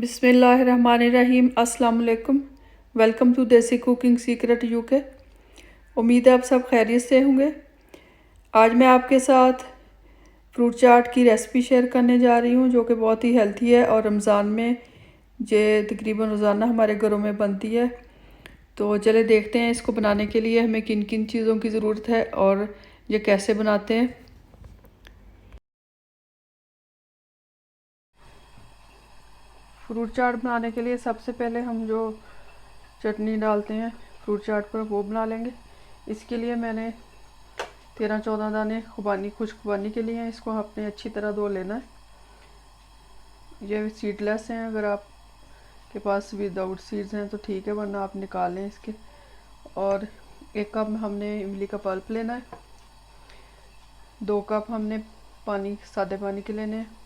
बिस्मिल्लाहिर्रहमानिर्रहीम। अस्सलाम वालेकुम। वेलकम टू देसी कुकिंग सीक्रेट यूके। उम्मीद है आप सब खैरियत से होंगे। आज मैं आपके साथ फ्रूट चाट की रेसिपी शेयर करने जा रही हूँ, जो कि बहुत ही हेल्थी है और रमज़ान में ये तकरीबन रोज़ाना हमारे घरों में बनती है। तो चले देखते हैं इसको बनाने के लिए हमें किन किन चीज़ों की ज़रूरत है और ये कैसे बनाते हैं। फ्रूट चाट बनाने के लिए सबसे पहले हम जो चटनी डालते हैं फ्रूट चाट पर वो बना लेंगे। इसके लिए मैंने 13-14 दाने खुश्क खुबानी के लिए हैं। इसको आपने अच्छी तरह धो लेना है। ये सीडलेस हैं, अगर आपके पास विदाउट सीड्स हैं तो ठीक है, वरना आप निकाल लें इसके। और 1 कप हमने इमली का पल्प लेना है। 2 कप हमने पानी सादे पानी के लेने हैं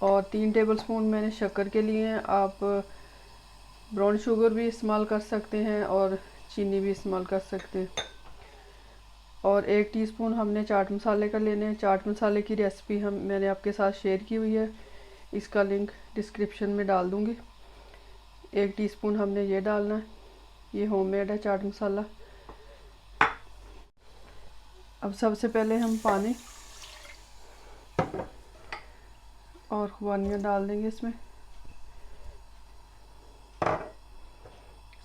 और 3 टेबलस्पून मैंने शक्कर के लिए हैं। आप ब्राउन शुगर भी इस्तेमाल कर सकते हैं और चीनी भी इस्तेमाल कर सकते हैं। और 1 टीस्पून हमने चाट मसाले का लेने हैं। चाट मसाले की रेसिपी मैंने आपके साथ शेयर की हुई है, इसका लिंक डिस्क्रिप्शन में डाल दूँगी। 1 टीस्पून हमने ये डालना है, ये होममेड है चाट मसाला। अब सबसे पहले हम पानी और खुबानियाँ डाल देंगे इसमें।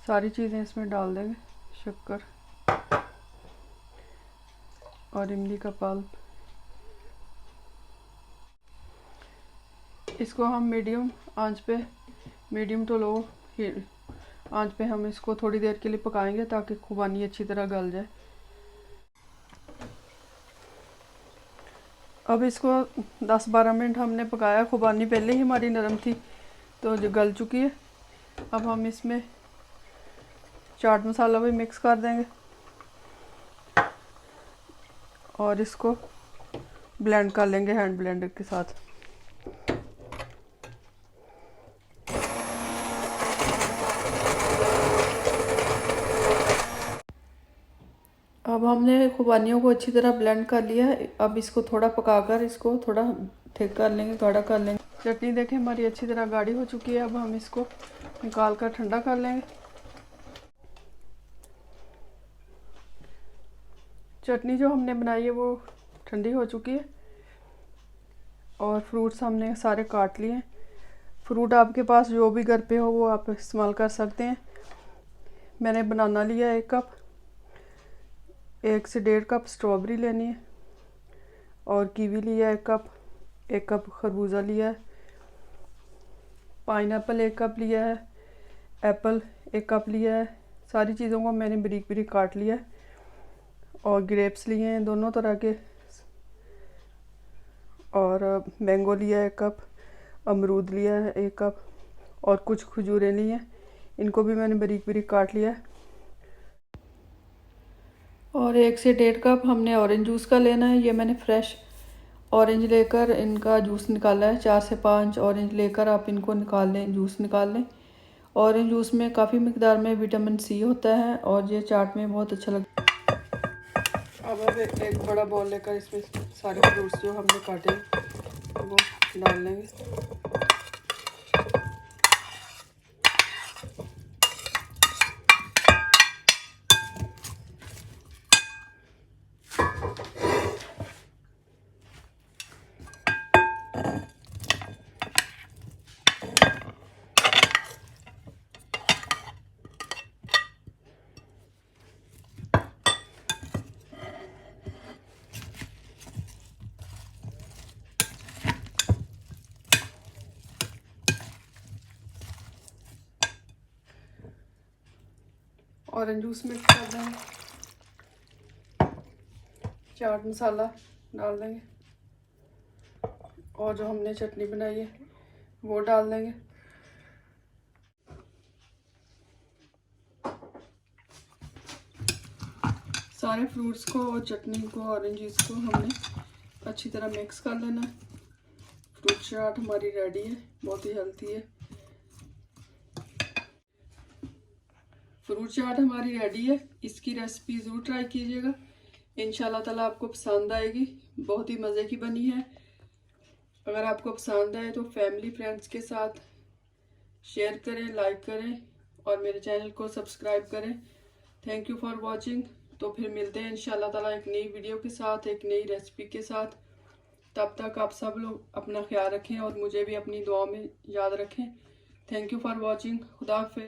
सारी चीज़ें इसमें डाल देंगे, शक्कर और इमली का पल्प। इसको हम मीडियम टू लो आंच पे हम इसको थोड़ी देर के लिए पकाएंगे ताकि खुबानी अच्छी तरह गल जाए। अब इसको 10-12 मिनट हमने पकाया। खुबानी पहले ही हमारी नरम थी तो जो गल चुकी है। अब हम इसमें चाट मसाला भी मिक्स कर देंगे और इसको ब्लेंड कर लेंगे हैंड ब्लेंडर के साथ। अब हमने खुबानियों को अच्छी तरह ब्लेंड कर लिया है। अब इसको थोड़ा पकाकर इसको थोड़ा थिक कर लेंगे, गाढ़ा कर लेंगे। चटनी देखें हमारी अच्छी तरह गाढ़ी हो चुकी है। अब हम इसको निकाल कर ठंडा कर लेंगे। चटनी जो हमने बनाई है वो ठंडी हो चुकी है और फ्रूट्स हमने सारे काट लिए हैं। फ्रूट आपके पास जो भी घर पे हो वो आप इस्तेमाल कर सकते हैं। मैंने बनाना लिया 1 कप, 1 से 1.5 कप स्ट्रॉबेरी लेनी है और कीवी लिया 1 कप, 1 कप खरबूजा लिया है, पाइनएप्पल 1 कप लिया है, एप्पल 1 कप लिया है। सारी चीज़ों को मैंने बारीक बारीक काट लिया है। और ग्रेप्स लिए हैं दोनों तरह के, और मैंगो लिया है 1 कप, अमरूद लिया है 1 कप और कुछ खजूरें ली हैं, इनको भी मैंने बारीक बारीक काट लिया है। और 1 से 1.5 कप हमने ऑरेंज जूस का लेना है। ये मैंने फ्रेश ऑरेंज लेकर इनका जूस निकाला है। 4 से 5 ऑरेंज लेकर आप इनको निकाल लें, जूस निकाल लें। ऑरेंज जूस में काफ़ी मिकदार में विटामिन सी होता है और ये चाट में बहुत अच्छा लगता है। अब एक बड़ा बॉल लेकर इसमें सारे फ्रूट्स जो हमने काटे वो डाल लेंगे। ऑरेंज जूस मिक्स कर देंगे, चाट मसाला डाल देंगे और जो हमने चटनी बनाई है वो डाल देंगे। सारे फ्रूट्स को और चटनी को, ऑरेंज जूस को हमने अच्छी तरह मिक्स कर लेना है। फ्रूट चाट हमारी रेडी है, बहुत ही हेल्थी है। फ्रूट चाट हमारी रेडी है। इसकी रेसिपी ज़रूर ट्राई कीजिएगा, इंशाल्लाह ताला आपको पसंद आएगी। बहुत ही मज़े की बनी है। अगर आपको पसंद आए तो फैमिली फ्रेंड्स के साथ शेयर करें, लाइक करें और मेरे चैनल को सब्सक्राइब करें। Thank you for watching. तो फिर मिलते हैं इंशाल्लाह ताला एक नई वीडियो के साथ, एक नई रेसिपी के साथ। तब तक आप सब लोग अपना ख्याल रखें और मुझे भी अपनी दुआ में याद रखें। Thank you for watching. खुदा हाफिज़।